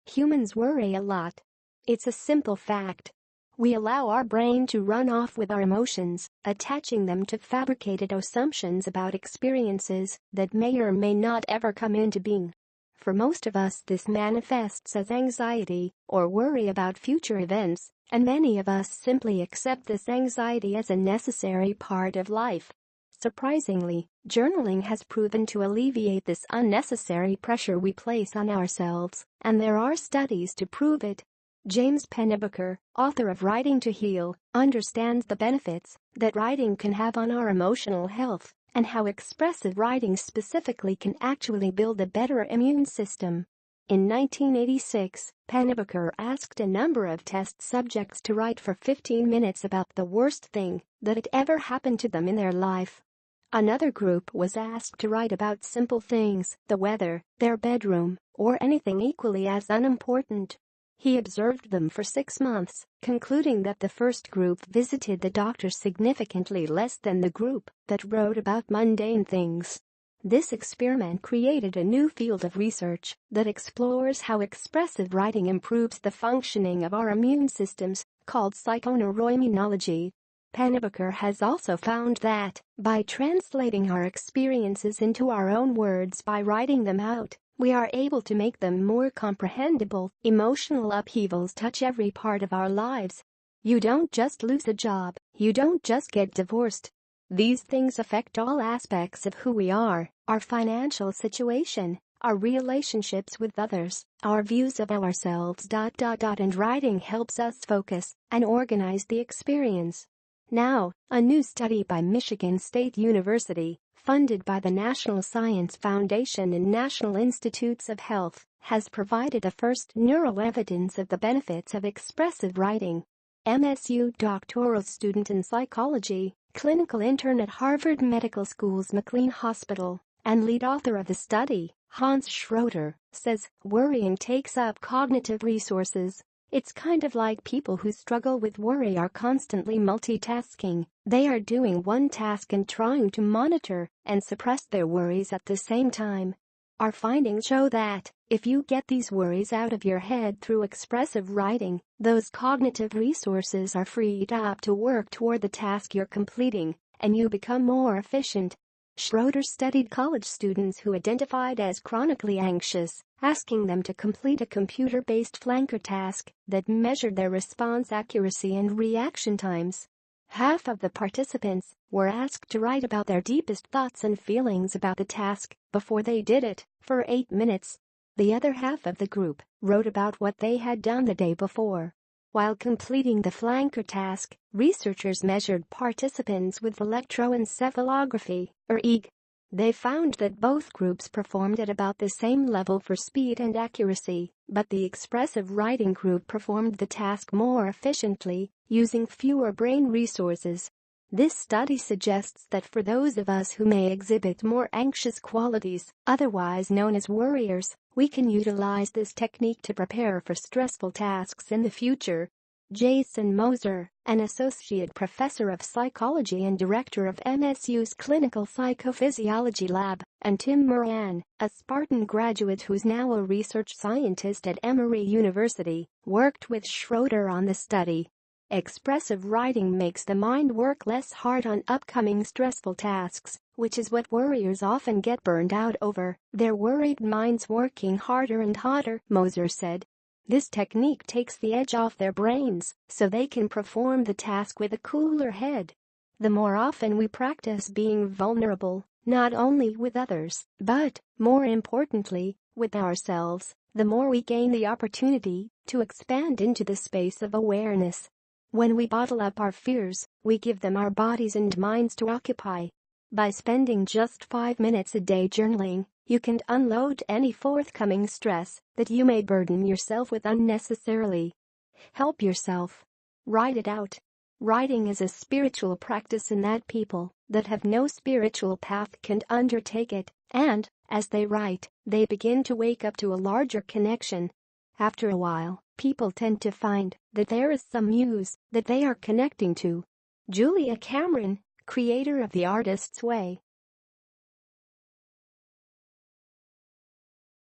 Humans worry a lot. It's a simple fact. We allow our brain to run off with our emotions, attaching them to fabricated assumptions about experiences that may or may not ever come into being. For most of us, this manifests as anxiety or worry about future events, and many of us simply accept this anxiety as a necessary part of life. Surprisingly, journaling has proven to alleviate this unnecessary pressure we place on ourselves, and there are studies to prove it. James Pennebaker, author of Writing to Heal, understands the benefits that writing can have on our emotional health and how expressive writing specifically can actually build a better immune system. In 1986, Pennebaker asked a number of test subjects to write for 15 minutes about the worst thing that had ever happened to them in their life. Another group was asked to write about simple things, the weather, their bedroom, or anything equally as unimportant. He observed them for 6 months, concluding that the first group visited the doctor significantly less than the group that wrote about mundane things. This experiment created a new field of research that explores how expressive writing improves the functioning of our immune systems, called psychoneuroimmunology. Pennebaker has also found that, by translating our experiences into our own words by writing them out, we are able to make them more comprehensible. Emotional upheavals touch every part of our lives. You don't just lose a job, you don't just get divorced. These things affect all aspects of who we are, our financial situation, our relationships with others, our views of ourselves. And writing helps us focus and organize the experience. Now, a new study by Michigan State University, funded by the National Science Foundation and National Institutes of Health, has provided the first neural evidence of the benefits of expressive writing. MSU doctoral student in psychology, clinical intern at Harvard Medical School's McLean Hospital, and lead author of the study, Hans Schroeder, says worrying takes up cognitive resources. It's kind of like people who struggle with worry are constantly multitasking. They are doing one task and trying to monitor and suppress their worries at the same time. Our findings show that, if you get these worries out of your head through expressive writing, those cognitive resources are freed up to work toward the task you're completing, and you become more efficient. Schroeder studied college students who identified as chronically anxious, asking them to complete a computer-based flanker task that measured their response accuracy and reaction times. Half of the participants were asked to write about their deepest thoughts and feelings about the task before they did it, for 8 minutes. The other half of the group wrote about what they had done the day before. While completing the flanker task, researchers measured participants with electroencephalography, or EEG. They found that both groups performed at about the same level for speed and accuracy, but the expressive writing group performed the task more efficiently, using fewer brain resources. This study suggests that for those of us who may exhibit more anxious qualities, otherwise known as worriers, we can utilize this technique to prepare for stressful tasks in the future. Jason Moser, an associate professor of psychology and director of MSU's clinical psychophysiology lab, and Tim Moran, a Spartan graduate who's now a research scientist at Emory University, worked with Schroeder on the study. Expressive writing makes the mind work less hard on upcoming stressful tasks, which is what worriers often get burned out over, their worried minds working harder and harder, Moser said. This technique takes the edge off their brains, so they can perform the task with a cooler head. The more often we practice being vulnerable, not only with others, but, more importantly, with ourselves, the more we gain the opportunity to expand into the space of awareness. When we bottle up our fears, we give them our bodies and minds to occupy. By spending just 5 minutes a day journaling, you can unload any forthcoming stress that you may burden yourself with unnecessarily. Help yourself. Write it out. Writing is a spiritual practice in that people that have no spiritual path can undertake it, and, as they write, they begin to wake up to a larger connection. After a while, people tend to find that there is some muse that they are connecting to. Julia Cameron, creator of The Artist's Way,